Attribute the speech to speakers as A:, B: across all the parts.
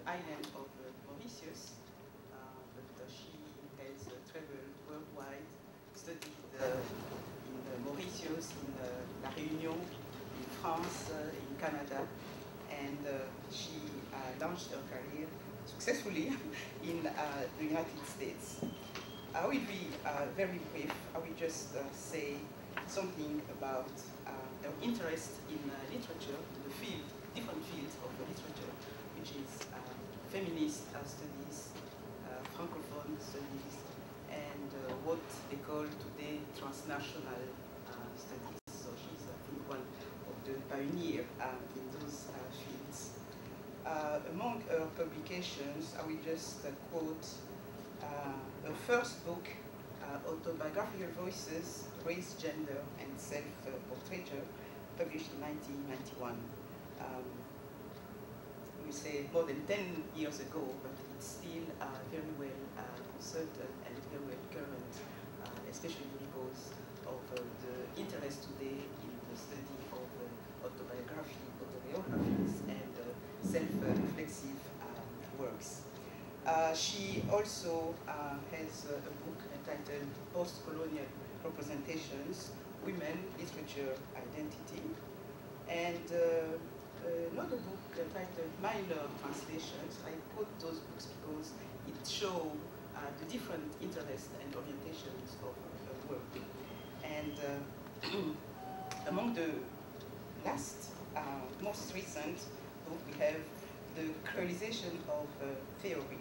A: island of Mauritius, but she has traveled worldwide, studied in Mauritius, in La Réunion, in France, in Canada, and she launched her career successfully in the United States. I will be very brief. I will just say something about her interest in literature, in the field, different fields of literature, which is feminist studies, francophone studies, and what they call today transnational studies. So she's, I think, one of the pioneers in those fields. Among her publications, I will just quote her first book, Autobiographical Voices, Race, Gender, and Self-Portraiture, published in 1991. We say more than 10 years ago, but it's still very well consulted and very well current, especially because of the interest today in the study of autobiographies, and self-reflexive works. She also has a book entitled Post-Colonial Representations, Women, Literature, Identity, and another book titled Minor Translations. I quote those books because it shows the different interests and orientations of her work. And among the last, most recent book, we have The Creolization of Theory.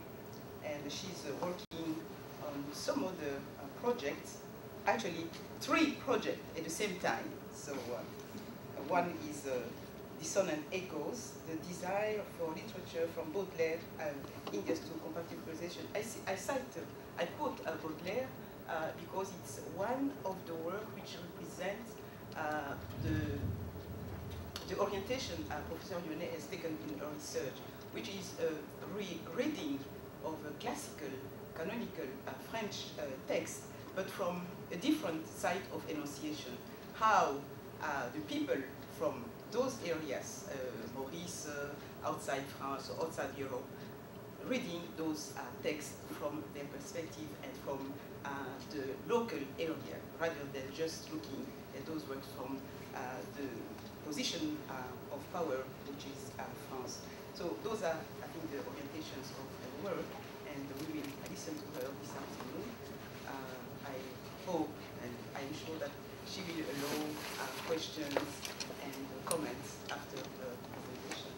A: And she's working on some other projects, actually 3 projects at the same time. So one is Dissonant Echoes, the desire for literature from Baudelaire and India's to comparative creolization. I quote Baudelaire because it's one of the works which represents the orientation Professor Lionnet has taken in her research, which is a reading of a classical, canonical French text, but from a different side of enunciation. How the people from those areas, Maurice, outside France or outside Europe, reading those texts from their perspective and from the local area, rather than just looking at those works from the position of power, which is France. So those are, I think, the orientations of her work, and we will listen to her this afternoon. I hope, and I'm sure that she will allow questions and comments after the presentation.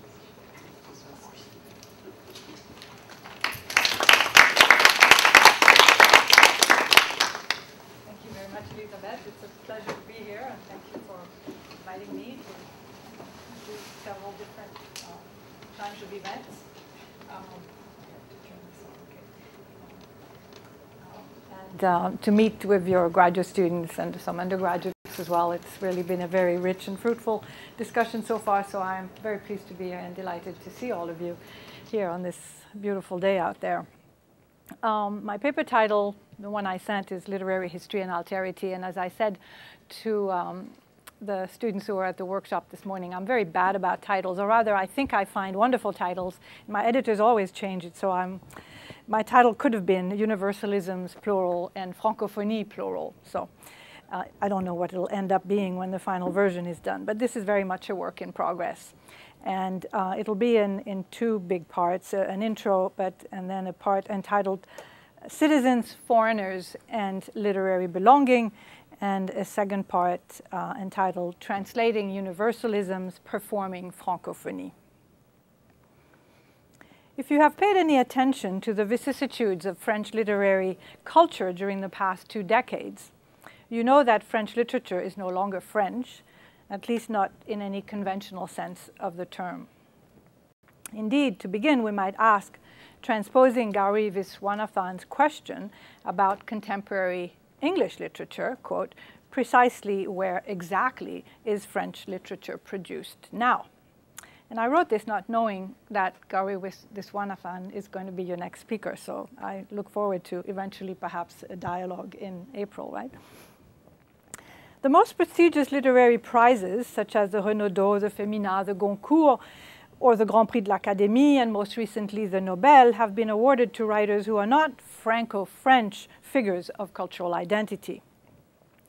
B: Thank you very much, Elisabeth. It's a pleasure to be here, and thank you for inviting me to do several different kinds of events. And to meet with your graduate students and some undergraduates as well. It's really been a very rich and fruitful discussion so far, so I'm very pleased to be here and delighted to see all of you here on this beautiful day out there. My paper title, the one I sent, is Literary History and Alterity, and as I said to the students who were at the workshop this morning, I'm very bad about titles, or rather I think I find wonderful titles. My editors always change it, so my title could have been Universalisms, plural, and Francophonie, plural. So I don't know what it'll end up being when the final version is done, but this is very much a work in progress. And it'll be in 2 big parts, an intro, and then a part entitled Citizens, Foreigners, and Literary Belonging, and a second part entitled Translating Universalisms, Performing Francophonie. If you have paid any attention to the vicissitudes of French literary culture during the past 2 decades, you know that French literature is no longer French, at least not in any conventional sense of the term. Indeed, to begin, we might ask, transposing Gary Viswanathan's question about contemporary English literature, quote, precisely where exactly is French literature produced now? And I wrote this not knowing that Gary Viswanathan is going to be your next speaker, so I look forward to eventually perhaps a dialogue in April, right? The most prestigious literary prizes, such as the Renaudot, the Femina, the Goncourt, or the Grand Prix de l'Académie, and most recently the Nobel, have been awarded to writers who are not Franco-French figures of cultural identity.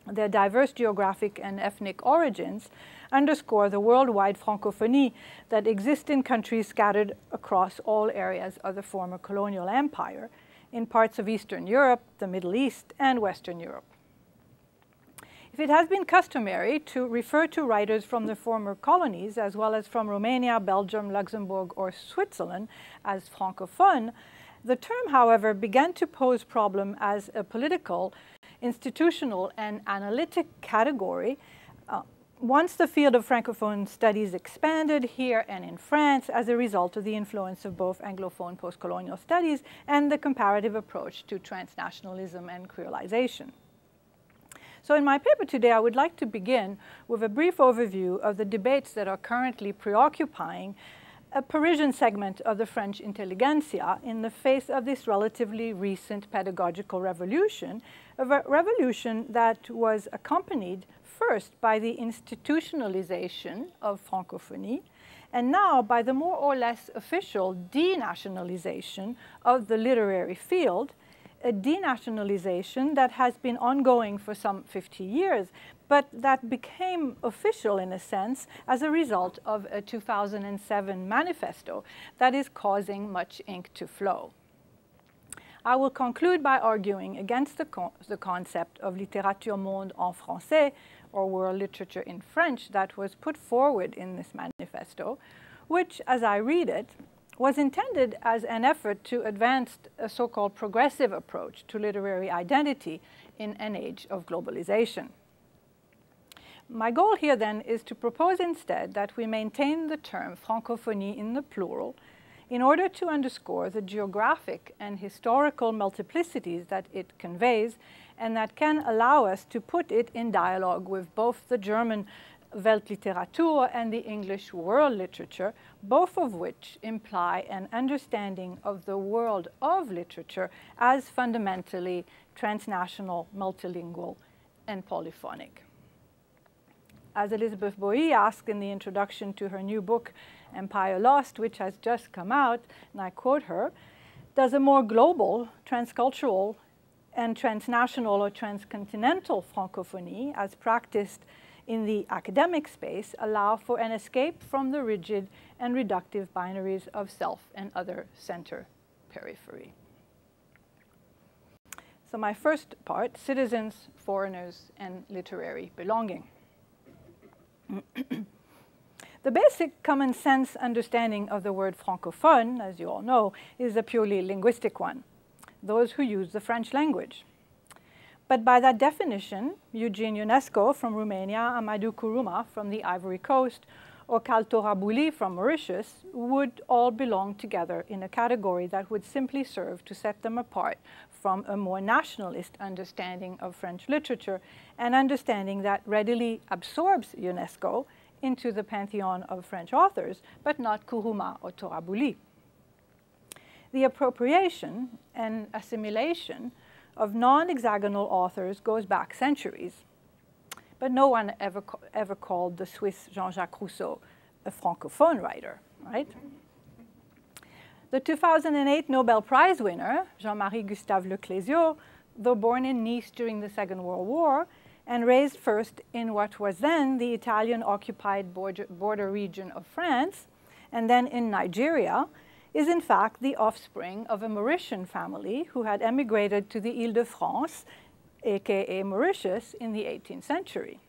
B: Their diverse geographic and ethnic origins underscore the worldwide francophonie that exists in countries scattered across all areas of the former colonial empire, in parts of Eastern Europe, the Middle East, and Western Europe. If it has been customary to refer to writers from the former colonies, as well as from Romania, Belgium, Luxembourg, or Switzerland, as francophone, the term, however, began to pose problem as a political, institutional, and analytic category once the field of Francophone studies expanded here and in France as a result of the influence of both Anglophone post-colonial studies and the comparative approach to transnationalism and creolization. So in my paper today, I would like to begin with a brief overview of the debates that are currently preoccupying a Parisian segment of the French intelligentsia in the face of this relatively recent pedagogical revolution, a revolution that was accompanied first by the institutionalization of francophonie, and now by the more or less official denationalization of the literary field, a denationalization that has been ongoing for some 50 years, but that became official in a sense as a result of a 2007 manifesto that is causing much ink to flow. I will conclude by arguing against the concept of littérature monde en français, or world literature in French, that was put forward in this manifesto, which, as I read it, was intended as an effort to advance a so-called progressive approach to literary identity in an age of globalization. My goal here then is to propose instead that we maintain the term francophonie in the plural in order to underscore the geographic and historical multiplicities that it conveys, and that can allow us to put it in dialogue with both the German Weltliteratur and the English world literature, both of which imply an understanding of the world of literature as fundamentally transnational, multilingual, and polyphonic. As Elizabeth Bowie asked in the introduction to her new book, Empire Lost, which has just come out, and I quote her, does a more global, transcultural, and transnational or transcontinental francophonie, as practiced in the academic space, allow for an escape from the rigid and reductive binaries of self and other center periphery? So my first part, citizens, foreigners, and literary belonging. The basic common sense understanding of the word francophone, as you all know, is a purely linguistic one, those who use the French language. But by that definition, Eugene Ionesco from Romania, Amadou Kourouma from the Ivory Coast, or Kalto Rabouli from Mauritius would all belong together in a category that would simply serve to set them apart from a more nationalist understanding of French literature, an understanding that readily absorbs Ionesco into the pantheon of French authors, but not Kourouma or Torabouli. The appropriation and assimilation of non-hexagonal authors goes back centuries, but no one ever called the Swiss Jean-Jacques Rousseau a francophone writer, right? The 2008 Nobel Prize winner, Jean-Marie Gustave Leclésio, though born in Nice during the Second World War and raised first in what was then the Italian-occupied border region of France, and then in Nigeria, is in fact the offspring of a Mauritian family who had emigrated to the Île-de-France, aka Mauritius, in the 18th century.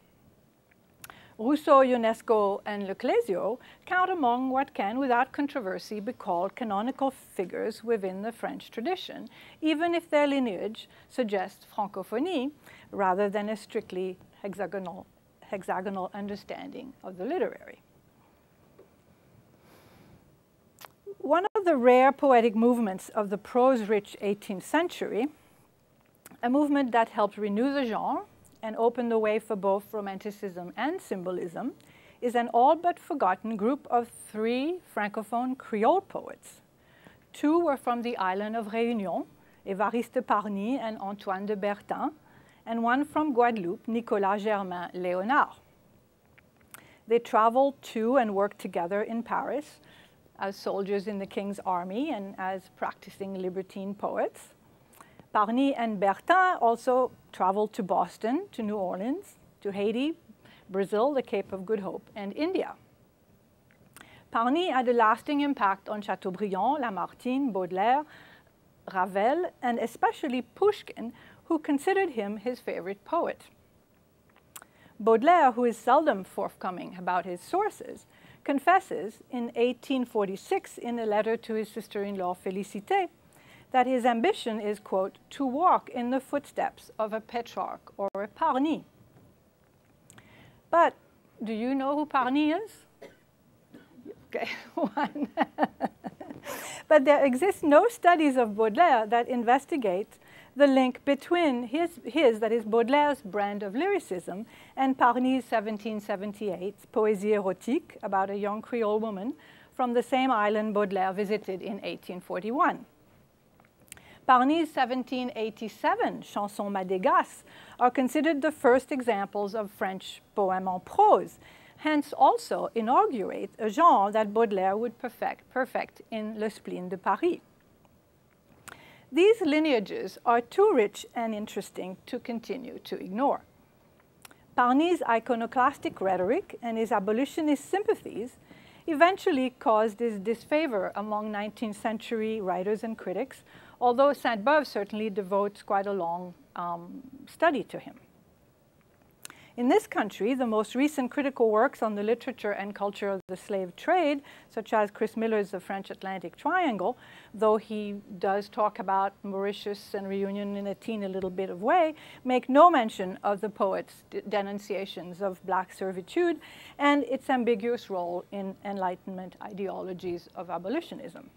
B: Rousseau, Ionesco, and Leclésio count among what can, without controversy, be called canonical figures within the French tradition, even if their lineage suggests francophonie rather than a strictly hexagonal understanding of the literary. One of the rare poetic movements of the prose-rich 18th century, a movement that helped renew the genre and open the way for both Romanticism and Symbolism, is an all but forgotten group of 3 Francophone Creole poets. 2 were from the island of Réunion, Évariste Parny and Antoine de Bertin, and 1 from Guadeloupe, Nicolas Germain Léonard. They traveled to and worked together in Paris, as soldiers in the king's army and as practicing libertine poets. Parny and Bertin also traveled to Boston, to New Orleans, to Haiti, Brazil, the Cape of Good Hope, and India. Parny had a lasting impact on Chateaubriand, Lamartine, Baudelaire, Ravel, and especially Pushkin, who considered him his favorite poet. Baudelaire, who is seldom forthcoming about his sources, confesses in 1846 in a letter to his sister-in-law Félicité that his ambition is, quote, to walk in the footsteps of a Petrarch or a Parny. But do you know who Parny is? Okay, one. But there exist no studies of Baudelaire that investigate the link between that is Baudelaire's brand of lyricism, and Parny's 1778 Poésie érotique about a young Creole woman from the same island Baudelaire visited in 1841. Parny's 1787 Chansons madégasses are considered the first examples of French poem en prose, hence also inaugurate a genre that Baudelaire would perfect in Le Spleen de Paris. These lineages are too rich and interesting to continue to ignore. Parny's iconoclastic rhetoric and his abolitionist sympathies eventually caused his disfavor among 19th century writers and critics, although Sainte-Beuve certainly devotes quite a long study to him. In this country, the most recent critical works on the literature and culture of the slave trade, such as Chris Miller's The French Atlantic Triangle, though he does talk about Mauritius and reunion in a teeny little bit of way, make no mention of the poet's denunciations of black servitude and its ambiguous role in Enlightenment ideologies of abolitionism.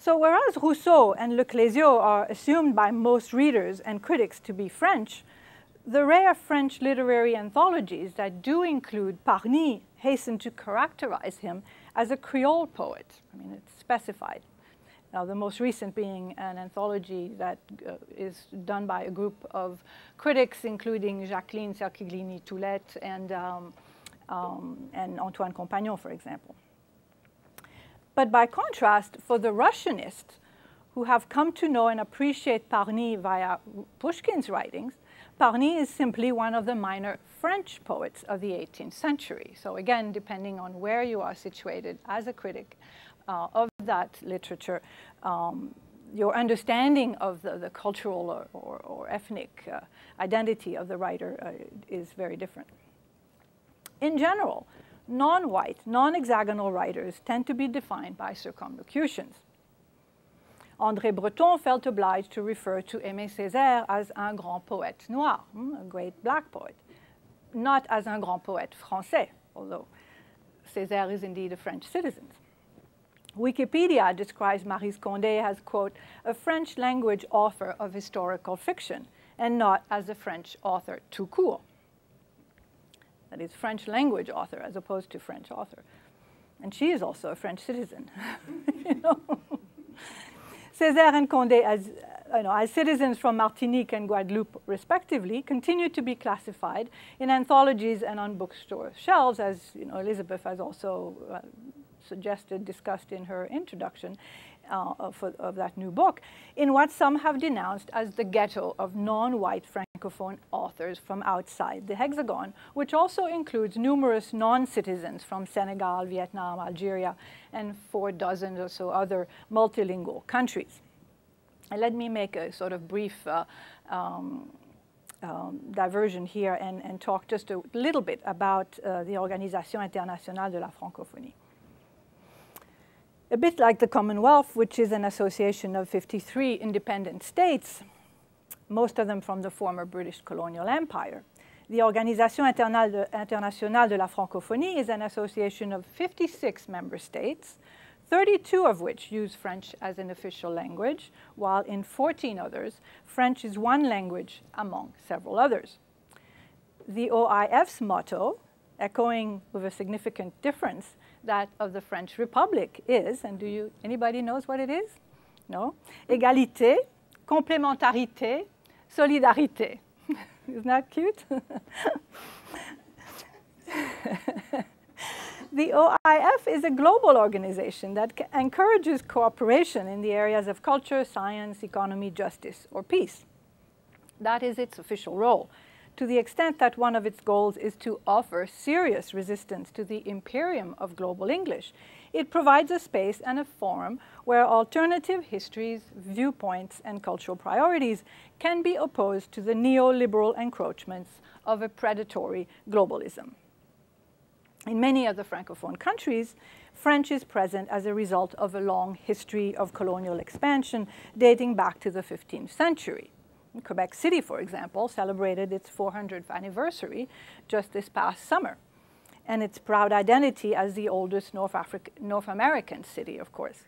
B: So whereas Rousseau and Le Clésio are assumed by most readers and critics to be French, the rare French literary anthologies that do include Parny hasten to characterize him as a Creole poet. I mean, it's specified. Now, the most recent being an anthology that is done by a group of critics, including Jacqueline Cerchiglini-Toulette and Antoine Compagnon, for example. But by contrast, for the Russianists who have come to know and appreciate Parny via Pushkin's writings, Parny is simply one of the minor French poets of the 18th century. So again, depending on where you are situated as a critic of that literature, your understanding of the cultural or ethnic identity of the writer is very different. In general, non-white, non-hexagonal writers tend to be defined by circumlocutions. André Breton felt obliged to refer to Aimé Césaire as un grand poète noir, a great black poet, not as un grand poète français, although Césaire is indeed a French citizen. Wikipedia describes Maryse Condé as, quote, a French language author of historical fiction, and not as a French author tout court. That is, French language author as opposed to French author. And she is also a French citizen. You know? Césaire and Condé, as citizens from Martinique and Guadeloupe, respectively, continue to be classified in anthologies and on bookstore shelves, as Elizabeth has also suggested, discussed in her introduction of that new book, in what some have denounced as the ghetto of non-white Francophone authors from outside the Hexagon, which also includes numerous non-citizens from Senegal, Vietnam, Algeria, and 4 dozen or so other multilingual countries. And let me make a sort of brief diversion here and talk just a little bit about the Organisation Internationale de la Francophonie. A bit like the Commonwealth, which is an association of 53 independent states, most of them from the former British colonial empire. The Organisation Internationale de la Francophonie is an association of 56 member states, 32 of which use French as an official language, while in 14 others, French is one language among several others. The OIF's motto, echoing with a significant difference, that of the French Republic is, and anybody knows what it is? No? Égalité, complémentarité, solidarité. Isn't that cute? The OIF is a global organization that encourages cooperation in the areas of culture, science, economy, justice, or peace. That is its official role, to the extent that one of its goals is to offer serious resistance to the imperium of global English. It provides a space and a forum where alternative histories, viewpoints, and cultural priorities can be opposed to the neoliberal encroachments of a predatory globalism. In many of the Francophone countries, French is present as a result of a long history of colonial expansion dating back to the 15th century. Quebec City, for example, celebrated its 400th anniversary just this past summer, and its proud identity as the oldest North American city, of course.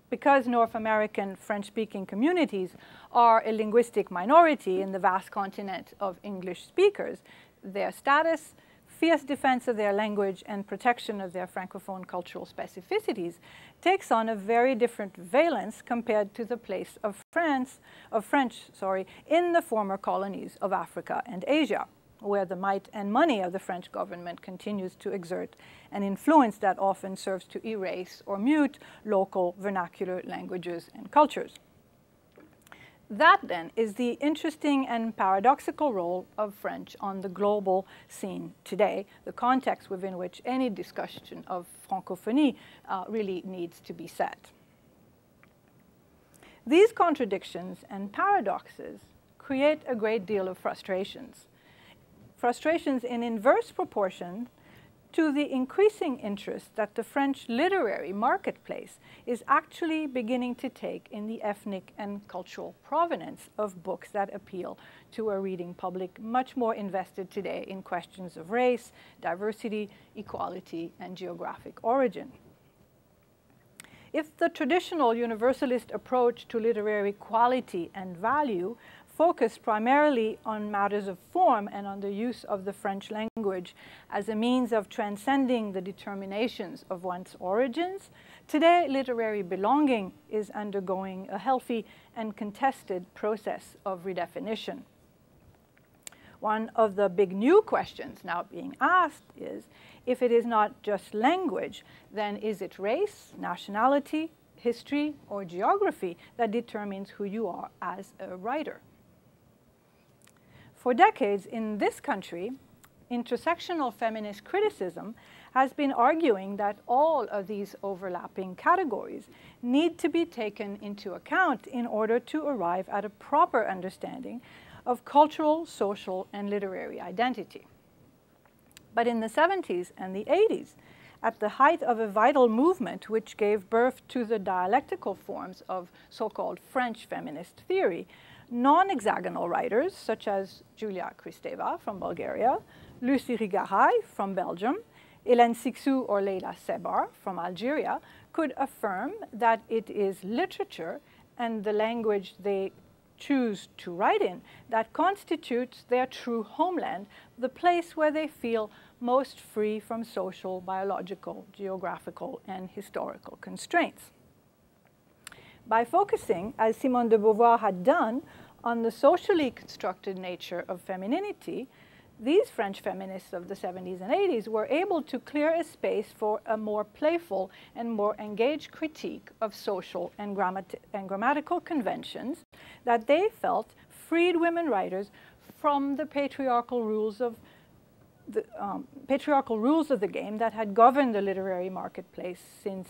B: Because North American French-speaking communities are a linguistic minority in the vast continent of English speakers, their status, fierce defense of their language, and protection of their Francophone cultural specificities takes on a very different valence compared to the place of French in the former colonies of Africa and Asia, where the might and money of the French government continues to exert an influence that often serves to erase or mute local vernacular languages and cultures. That, then, is the interesting and paradoxical role of French on the global scene today, the context within which any discussion of francophonie really needs to be set. These contradictions and paradoxes create a great deal of frustrations. Frustrations in inverse proportion to the increasing interest that the French literary marketplace is actually beginning to take in the ethnic and cultural provenance of books that appeal to a reading public much more invested today in questions of race, diversity, equality, and geographic origin. If the traditional universalist approach to literary quality and value focused primarily on matters of form and on the use of the French language as a means of transcending the determinations of one's origins, today literary belonging is undergoing a healthy and contested process of redefinition. One of the big new questions now being asked is, if it is not just language, then is it race, nationality, history, or geography that determines who you are as a writer? For decades in this country, intersectional feminist criticism has been arguing that all of these overlapping categories need to be taken into account in order to arrive at a proper understanding of cultural, social, and literary identity. But in the 70s and the 80s, at the height of a vital movement which gave birth to the dialectical forms of so-called French feminist theory, non-hexagonal writers such as Julia Kristeva from Bulgaria, Lucy Rigaray from Belgium, Hélène Sixou or Leila Sebar from Algeria could affirm that it is literature and the language they choose to write in that constitutes their true homeland, the place where they feel most free from social, biological, geographical, and historical constraints. By focusing, as Simone de Beauvoir had done, on the socially constructed nature of femininity, these French feminists of the 70s and 80s were able to clear a space for a more playful and more engaged critique of social and grammatical conventions that they felt freed women writers from the patriarchal rules of the game that had governed the literary marketplace since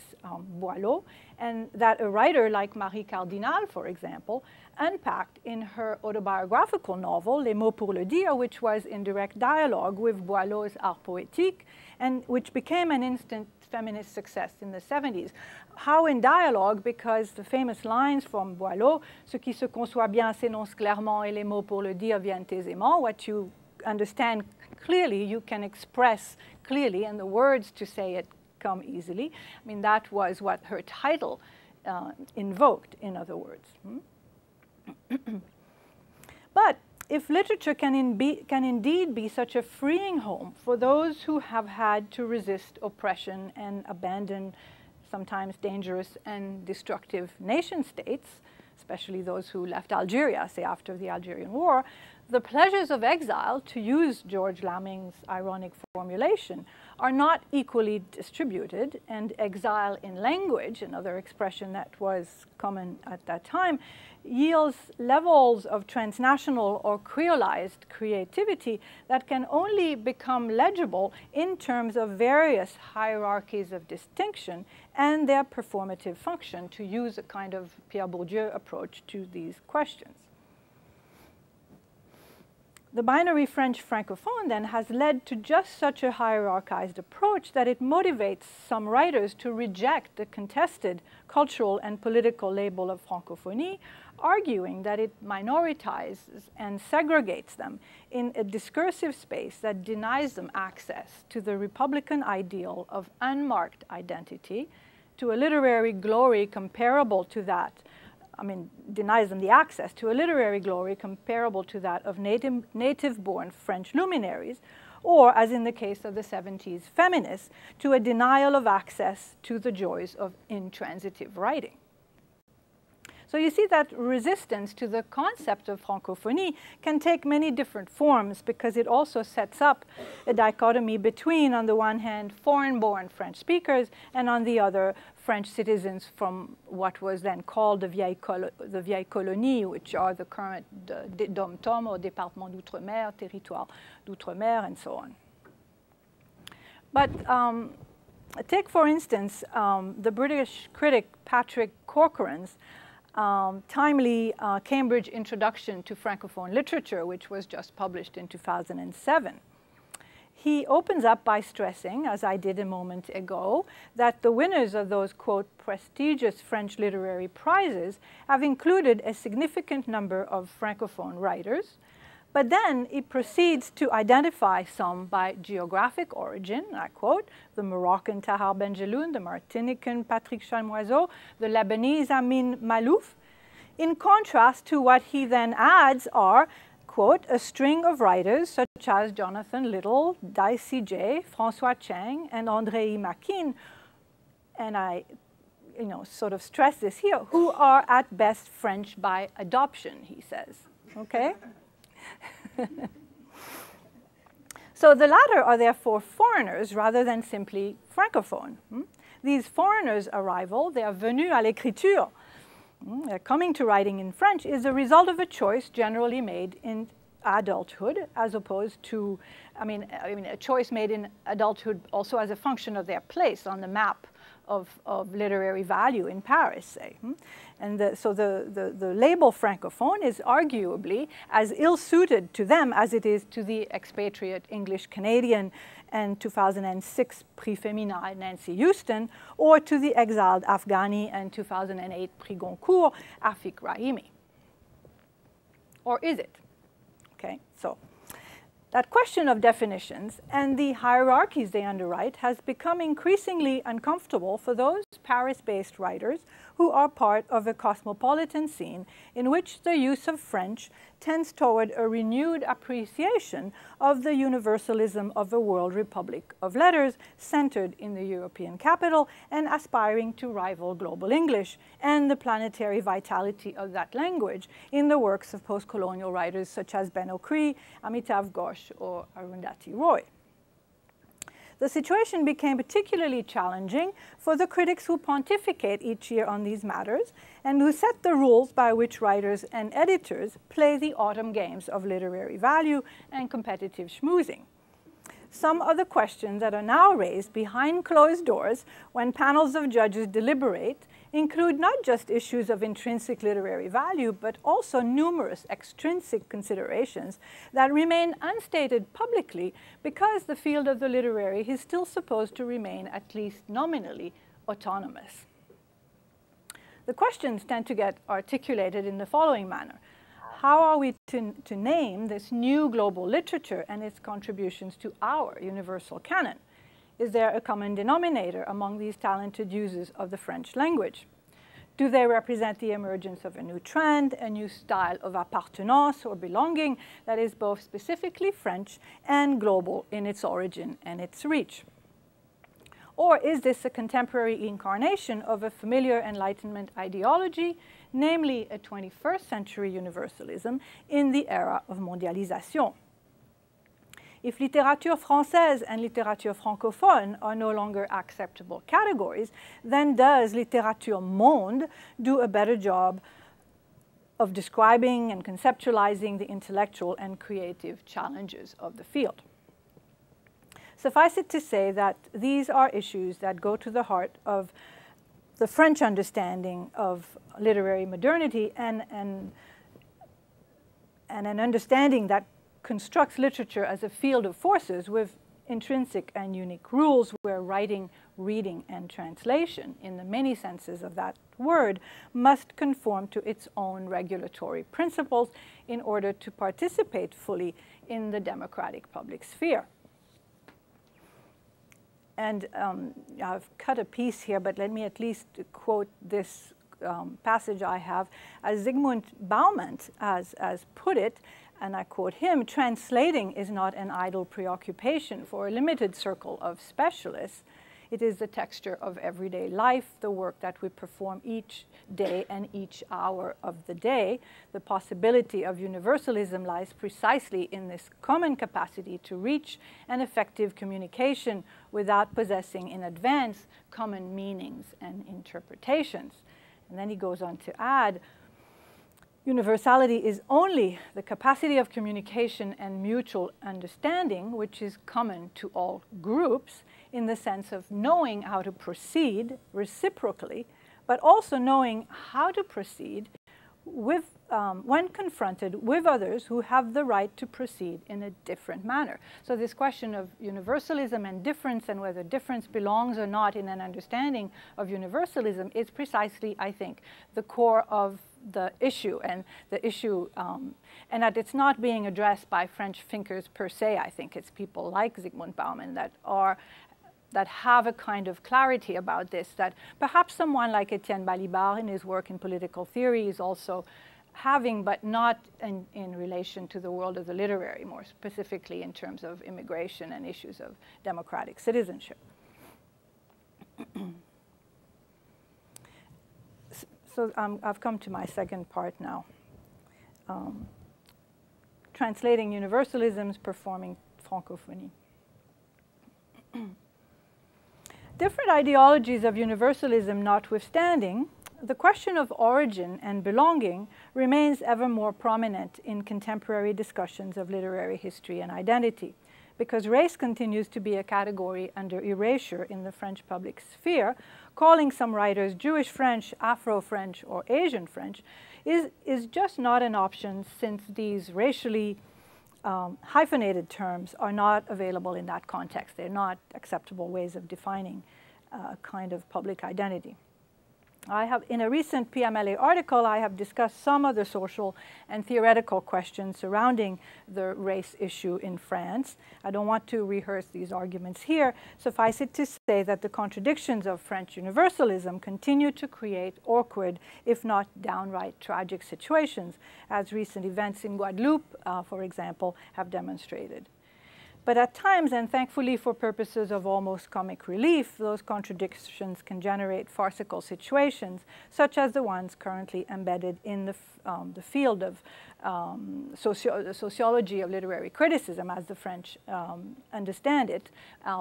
B: Boileau, and that a writer like Marie Cardinal, for example, unpacked in her autobiographical novel, Les mots pour le dire, which was in direct dialogue with Boileau's Art Poétique, and which became an instant feminist success in the 70s. How in dialogue? Because the famous lines from Boileau, ce qui se conçoit bien s'énonce clairement et les mots pour le dire viennent aisément, what you understand clearly, you can express clearly, and the words to say it come easily. I mean, that was what her title invoked, in other words. But if literature can indeed be such a freeing home for those who have had to resist oppression and abandon sometimes dangerous and destructive nation states, especially those who left Algeria, say after the Algerian War, the pleasures of exile, to use George Laming's ironic formulation, are not equally distributed, and exile in language, another expression that was common at that time, yields levels of transnational or creolized creativity that can only become legible in terms of various hierarchies of distinction and their performative function, to use a kind of Pierre Bourdieu approach to these questions. The binary French francophone then has led to just such a hierarchized approach that it motivates some writers to reject the contested cultural and political label of francophonie, arguing that it minoritizes and segregates them in a discursive space that denies them access to the Republican ideal of unmarked identity, to a literary glory comparable to that, denies them the access to a literary glory comparable to that of native-born French luminaries, or, as in the case of the 70s feminists, to a denial of access to the joys of intransitive writing. So you see that resistance to the concept of francophonie can take many different forms, because it also sets up a dichotomy between, on the one hand, foreign-born French speakers, and on the other, French citizens from what was then called the vieille colonie, which are the current dom-tom or département d'outre-mer, territoire d'outre-mer, and so on. But take, for instance, the British critic Patrick Corcoran's timely Cambridge Introduction to Francophone Literature, which was just published in 2007. He opens up by stressing, as I did a moment ago, that the winners of those, quote, prestigious French literary prizes have included a significant number of Francophone writers. But then he proceeds to identify some by geographic origin, I quote, the Moroccan Tahar Benjeloun, the Martinican Patrick Chamoiseau, the Lebanese Amin Malouf, in contrast to what he then adds are, quote, a string of writers such as Jonathan Little, Dai C.J., François Cheng, and Andrei Makin, and I sort of stress this here, who are at best French by adoption, he says, okay? So the latter are therefore foreigners rather than simply francophone. These foreigners' arrival, their venue à l'écriture, their coming to writing in French, is a result of a choice generally made in adulthood, as opposed to, a choice made in adulthood also as a function of their place on the map of literary value in Paris, say. And so the label francophone is arguably as ill-suited to them as it is to the expatriate English-Canadian and 2006 Prix Féminin Nancy Houston, or to the exiled Afghani and 2008 Prix Goncourt Afik Rahimi. Or is it? Okay, so that question of definitions and the hierarchies they underwrite has become increasingly uncomfortable for those Paris-based writers who are part of a cosmopolitan scene in which the use of French tends toward a renewed appreciation of the universalism of a world republic of letters centered in the European capital and aspiring to rival global English and the planetary vitality of that language in the works of post-colonial writers such as Ben Okri, Amitav Ghosh, or Arundhati Roy. The situation became particularly challenging for the critics who pontificate each year on these matters and who set the rules by which writers and editors play the autumn games of literary value and competitive schmoozing. Some other questions that are now raised behind closed doors when panels of judges deliberate include not just issues of intrinsic literary value, but also numerous extrinsic considerations that remain unstated publicly because the field of the literary is still supposed to remain at least nominally autonomous. The questions tend to get articulated in the following manner. How are we to name this new global literature and its contributions to our universal canon? Is there a common denominator among these talented users of the French language? Do they represent the emergence of a new trend, a new style of appartenance or belonging that is both specifically French and global in its origin and its reach? Or is this a contemporary incarnation of a familiar Enlightenment ideology, namely a 21st century universalism in the era of mondialisation? If littérature française and littérature francophone are no longer acceptable categories, then does littérature monde do a better job of describing and conceptualizing the intellectual and creative challenges of the field? Suffice it to say that these are issues that go to the heart of the French understanding of literary modernity and an understanding that constructs literature as a field of forces with intrinsic and unique rules where writing, reading, and translation, in the many senses of that word, must conform to its own regulatory principles in order to participate fully in the democratic public sphere. And I've cut a piece here, but let me at least quote this passage I have, as Zygmunt Bauman has put it, and I quote him: "Translating is not an idle preoccupation for a limited circle of specialists. It is the texture of everyday life, the work that we perform each day and each hour of the day. The possibility of universalism lies precisely in this common capacity to reach an effective communication without possessing in advance common meanings and interpretations." And then he goes on to add, "Universality is only the capacity of communication and mutual understanding which is common to all groups, in the sense of knowing how to proceed reciprocally, but also knowing how to proceed with, when confronted with others who have the right to proceed in a different manner." So this question of universalism and difference, and whether difference belongs or not in an understanding of universalism, is precisely, I think, the core of the issue, and that it's not being addressed by French thinkers per se. I think it's people like Zygmunt Bauman that have a kind of clarity about this, that perhaps someone like Etienne Balibar in his work in political theory is also having, but not in relation to the world of the literary, more specifically in terms of immigration and issues of democratic citizenship. So I've come to my second part now. Translating universalisms, performing francophonie. Different ideologies of universalism notwithstanding, the question of origin and belonging remains ever more prominent in contemporary discussions of literary history and identity, because race continues to be a category under erasure in the French public sphere. Calling some writers Jewish French, Afro-French, or Asian French is just not an option, since these racially hyphenated terms are not available in that context. They're not acceptable ways of defining a kind of public identity. In a recent PMLA article, I have discussed some of the social and theoretical questions surrounding the race issue in France. I don't want to rehearse these arguments here. Suffice it to say that the contradictions of French universalism continue to create awkward, if not downright tragic situations, as recent events in Guadeloupe, for example, have demonstrated. But at times, and thankfully for purposes of almost comic relief, those contradictions can generate farcical situations, such as the ones currently embedded in the field of the sociology of literary criticism, as the French understand it,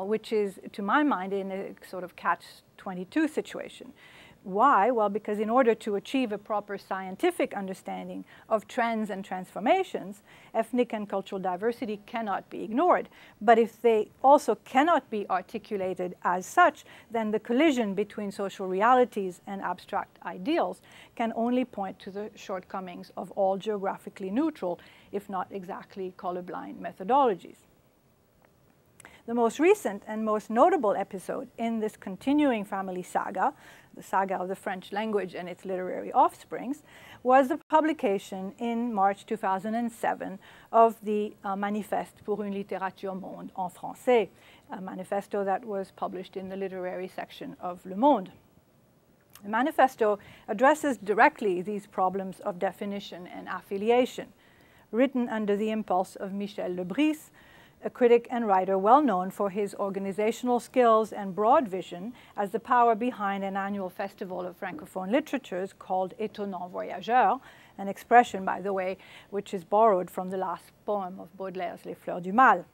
B: which is, to my mind, in a sort of catch-22 situation. Why? Well, because in order to achieve a proper scientific understanding of trends and transformations, ethnic and cultural diversity cannot be ignored. But if they also cannot be articulated as such, then the collision between social realities and abstract ideals can only point to the shortcomings of all geographically neutral, if not exactly colorblind methodologies. The most recent and most notable episode in this continuing family saga, the saga of the French language and its literary offsprings, was the publication in March 2007 of the Manifeste pour une littérature monde en français, a manifesto that was published in the literary section of Le Monde. The manifesto addresses directly these problems of definition and affiliation, written under the impulse of Michel Lebris, a critic and writer well known for his organizational skills and broad vision as the power behind an annual festival of Francophone literatures called Étonnant Voyageur, an expression, by the way, which is borrowed from the last poem of Baudelaire's Les Fleurs du Mal.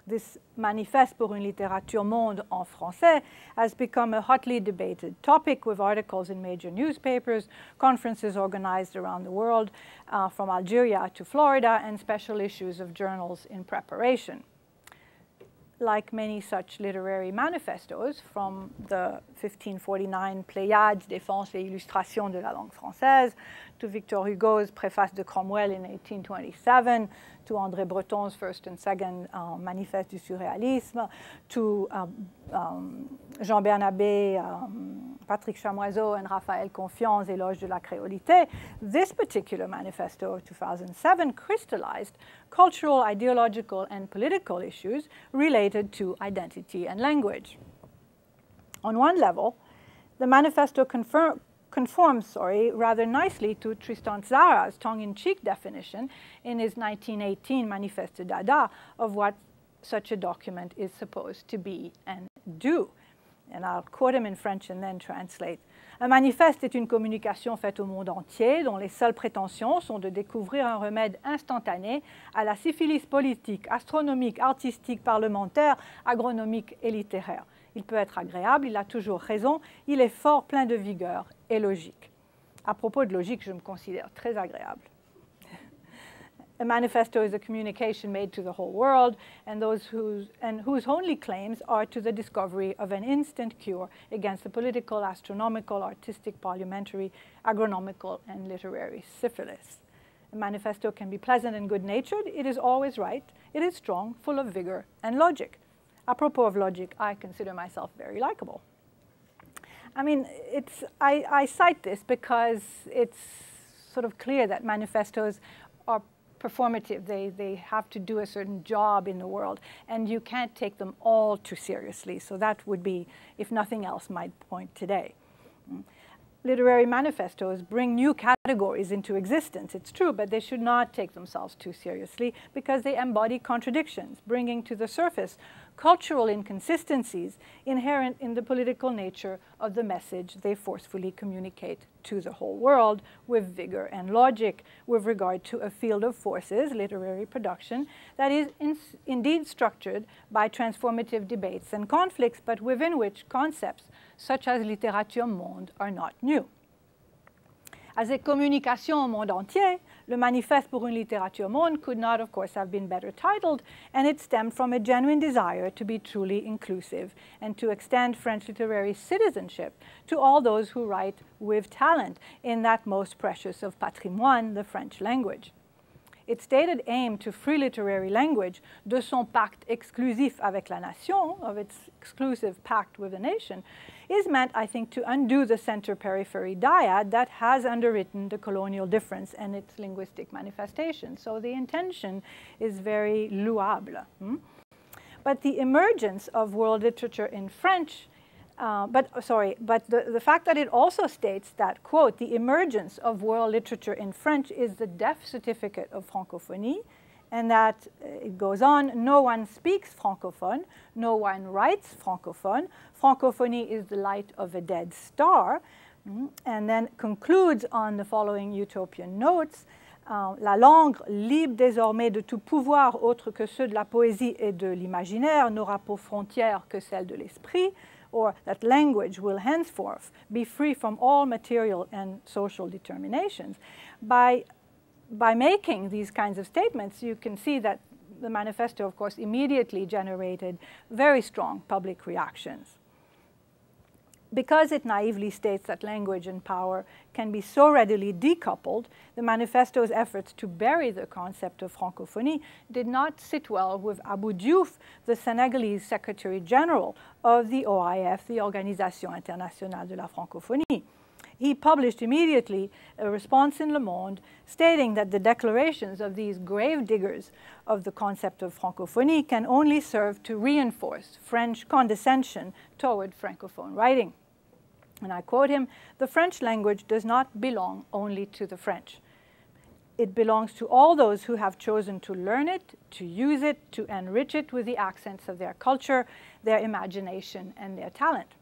B: This Manifeste pour une littérature monde en français has become a hotly debated topic with articles in major newspapers, conferences organized around the world, from Algeria to Florida, and special issues of journals in preparation. Like many such literary manifestos from the 1549 Pléiades, Défense et Illustration de la langue française, to Victor Hugo's Préface de Cromwell in 1827, to André Breton's first and second Manifeste du surréalisme, to Jean Bernabé, Patrick Chamoiseau, and Raphaël Confiant's Éloge de la créolité, this particular manifesto of 2007 crystallized cultural, ideological, and political issues related to identity and language. On one level, the manifesto conforms rather nicely to Tristan Tzara's tongue-in-cheek definition in his 1918 Manifeste Dada of what such a document is supposed to be and do. And I'll quote him in French and then translate. Un manifeste est une communication faite au monde entier dont les seules prétentions sont de découvrir un remède instantané à la syphilis politique, astronomique, artistique, parlementaire, agronomique et littéraire. Il peut être agréable, il a toujours raison, il est fort, plein de vigueur et logique. À propos de logique, je me considère très agréable. A manifesto is a communication made to the whole world, and whose only claims are to the discovery of an instant cure against the political, astronomical, artistic, parliamentary, agronomical, and literary syphilis. A manifesto can be pleasant and good-natured. It is always right. It is strong, full of vigor and logic. Apropos of logic, I consider myself very likable. I mean, I cite this because it's sort of clear that manifestos are performative. They have to do a certain job in the world, and you can't take them all too seriously. So that would be, if nothing else, my point today. Literary manifestos bring new categories into existence, it's true, but they should not take themselves too seriously because they embody contradictions, bringing to the surface cultural inconsistencies inherent in the political nature of the message they forcefully communicate to the whole world with vigor and logic with regard to a field of forces, literary production, that is indeed structured by transformative debates and conflicts, but within which concepts such as littérature monde are not new. As a communication au monde entier, le Manifeste pour une littérature monde could not, of course, have been better titled, and it stemmed from a genuine desire to be truly inclusive and to extend French literary citizenship to all those who write with talent in that most precious of patrimoine, the French language. Its stated aim to free literary language, de son pacte exclusif avec la nation, of its exclusive pact with the nation, is meant, I think, to undo the center-periphery dyad that has underwritten the colonial difference and its linguistic manifestation. So the intention is very louable. But the emergence of world literature in French but the fact that it also states that, quote, the emergence of world literature in French is the death certificate of francophonie, and that, it goes on, no one speaks francophone, no one writes francophone, francophonie is the light of a dead star, and then concludes on the following utopian notes, la langue, libre désormais de tout pouvoir autre que ceux de la poésie et de l'imaginaire, n'aura pour frontière que celle de l'esprit, or that language will henceforth be free from all material and social determinations. By making these kinds of statements, you can see that the manifesto, of course, immediately generated very strong public reactions. Because it naively states that language and power can be so readily decoupled, the manifesto's efforts to bury the concept of francophonie did not sit well with Abou Diouf, the Senegalese Secretary General of the OIF, the Organisation Internationale de la Francophonie. He published immediately a response in Le Monde stating that the declarations of these grave diggers of the concept of francophonie can only serve to reinforce French condescension toward Francophone writing. And I quote him, "The French language does not belong only to the French. It belongs to all those who have chosen to learn it, to use it, to enrich it with the accents of their culture, their imagination, and their talent."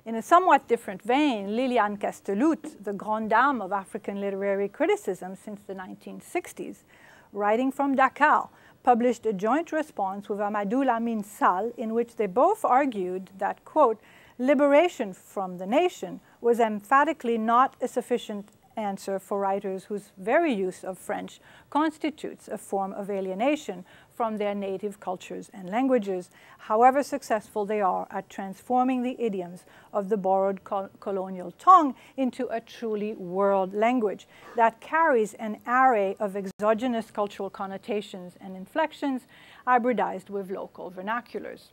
B: In a somewhat different vein, Liliane Castellout, the grande dame of African literary criticism since the 1960s, writing from Dakar, published a joint response with Amadou Lamine Sall in which they both argued that, quote, liberation from the nation was emphatically not a sufficient answer for writers whose very use of French constitutes a form of alienation from their native cultures and languages, however successful they are at transforming the idioms of the borrowed colonial tongue into a truly world language that carries an array of exogenous cultural connotations and inflections hybridized with local vernaculars.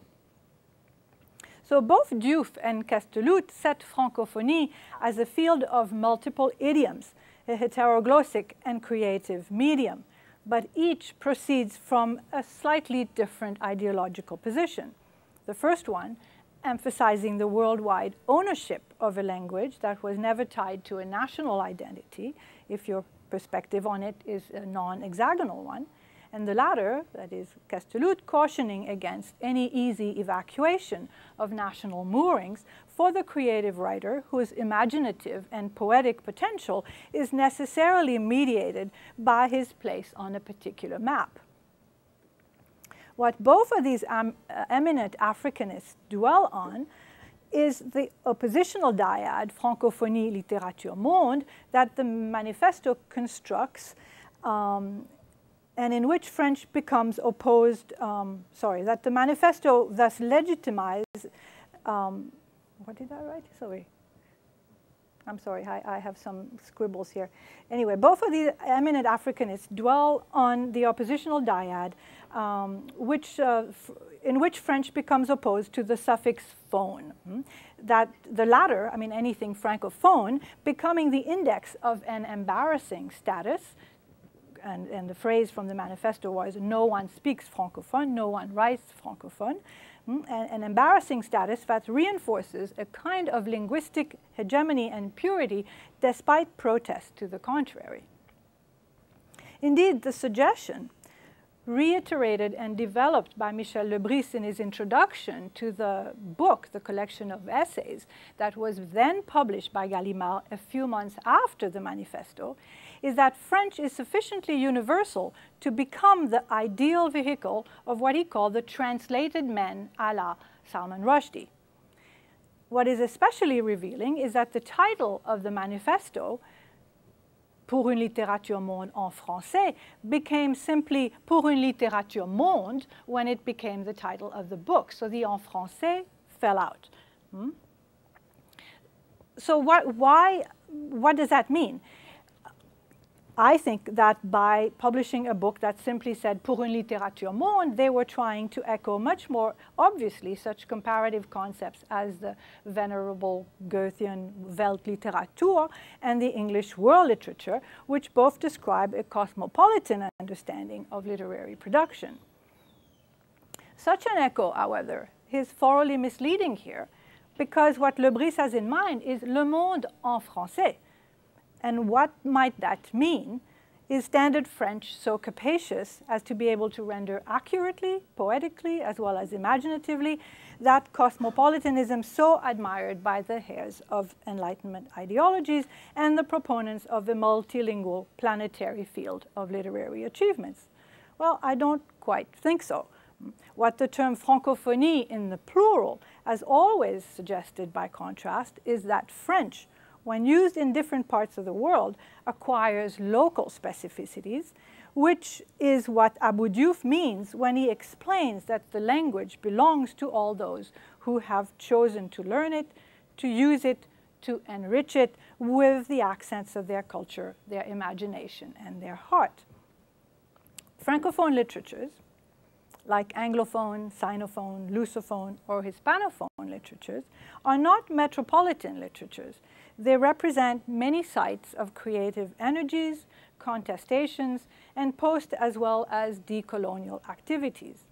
B: So both Diouf and Castellout set francophonie as a field of multiple idioms, a heteroglossic and creative medium, but each proceeds from a slightly different ideological position. The first one, emphasizing the worldwide ownership of a language that was never tied to a national identity, if your perspective on it is a non-hexagonal one, and the latter, that is Castellout, cautioning against any easy evacuation of national moorings for the creative writer whose imaginative and poetic potential is necessarily mediated by his place on a particular map. What both of these eminent Africanists dwell on is the oppositional dyad, Francophonie, Littérature, Monde, that the manifesto constructs and in which French becomes opposed, that the manifesto thus legitimizes, what did I write? Sorry. I'm sorry, I have some scribbles here. Anyway, both of these eminent Africanists dwell on the oppositional dyad, in which French becomes opposed to the suffix phone. That the latter, I mean anything francophone, becoming the index of an embarrassing status. And the phrase from the manifesto was, no one speaks francophone, no one writes francophone, an embarrassing status that reinforces a kind of linguistic hegemony and purity despite protest to the contrary. Indeed, the suggestion, reiterated and developed by Michel Lebris in his introduction to the book, the collection of essays, that was then published by Gallimard a few months after the manifesto, is that French is sufficiently universal to become the ideal vehicle of what he called the translated men a la Salman Rushdie. What is especially revealing is that the title of the manifesto, Pour une littérature monde en français, became simply Pour une littérature monde when it became the title of the book. So the en français fell out. So what does that mean? I think that by publishing a book that simply said Pour une littérature monde, they were trying to echo much more obviously such comparative concepts as the venerable Goethean Weltliteratur and the English world literature, which both describe a cosmopolitan understanding of literary production. Such an echo, however, is thoroughly misleading here, because what Lebris has in mind is le monde en français. And what might that mean? Is standard French so capacious as to be able to render accurately, poetically, as well as imaginatively, that cosmopolitanism so admired by the heirs of Enlightenment ideologies and the proponents of the multilingual planetary field of literary achievements? Well, I don't quite think so. What the term francophonie in the plural has always suggested by contrast is that French, when used in different parts of the world, acquires local specificities, which is what Abu Diouf means when he explains that the language belongs to all those who have chosen to learn it, to use it, to enrich it with the accents of their culture, their imagination, and their heart. Francophone literatures, like Anglophone, Sinophone, Lusophone, or Hispanophone literatures, are not metropolitan literatures. They represent many sites of creative energies, contestations, and post as well as decolonial activities.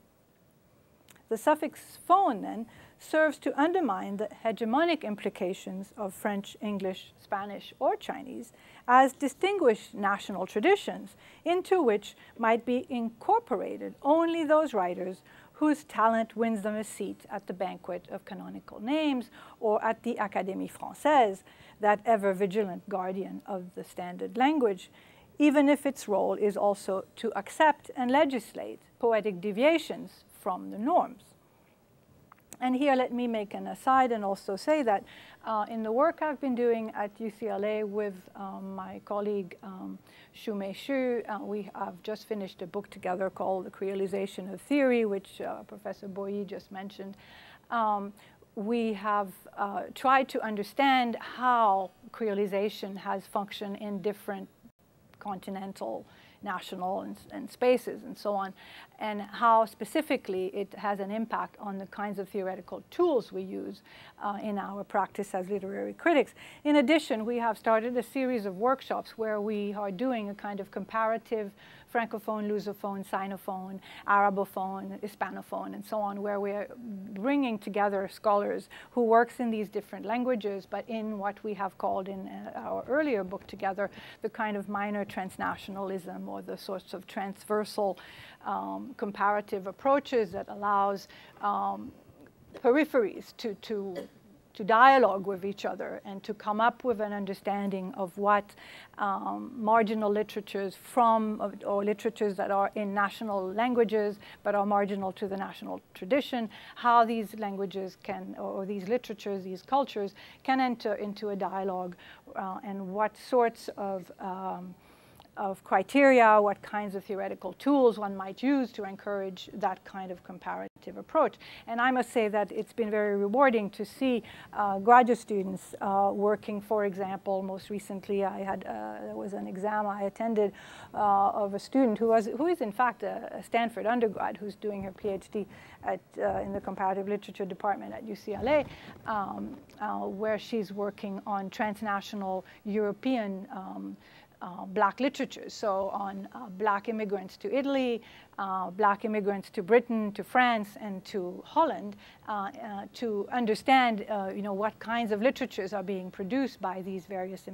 B: The suffix phone, then, serves to undermine the hegemonic implications of French, English, Spanish, or Chinese as distinguished national traditions into which might be incorporated only those writers whose talent wins them a seat at the banquet of canonical names or at the Académie Française, that ever-vigilant guardian of the standard language, even if its role is also to accept and legislate poetic deviations from the norms. And here let me make an aside and also say that in the work I've been doing at UCLA with my colleague Shumei Xu, we have just finished a book together called The Creolization of Theory, which Professor Boyi just mentioned. We have tried to understand how creolization has functioned in different continental, national, and spaces and so on, and how specifically it has an impact on the kinds of theoretical tools we use in our practice as literary critics. In addition, we have started a series of workshops where we are doing a kind of comparative Francophone, Lusophone, Sinophone, Arabophone, Hispanophone, and so on, where we're bringing together scholars who works in these different languages, but in what we have called in our earlier book together, the kind of minor transnationalism, or the sorts of transversal comparative approaches that allows peripheries to dialogue with each other and to come up with an understanding of what marginal literatures or literatures that are in national languages but are marginal to the national tradition, how these languages can, or these literatures, these cultures can enter into a dialogue, and what sorts of criteria, what kinds of theoretical tools one might use to encourage that kind of comparative approach. And I must say that it's been very rewarding to see graduate students working. For example, most recently there was an exam I attended of a student who is in fact a Stanford undergrad who's doing her PhD in the comparative literature department at UCLA, where she's working on transnational European Black literature, so on Black immigrants to Italy, Black immigrants to Britain, to France, and to Holland, to understand what kinds of literatures are being produced by these various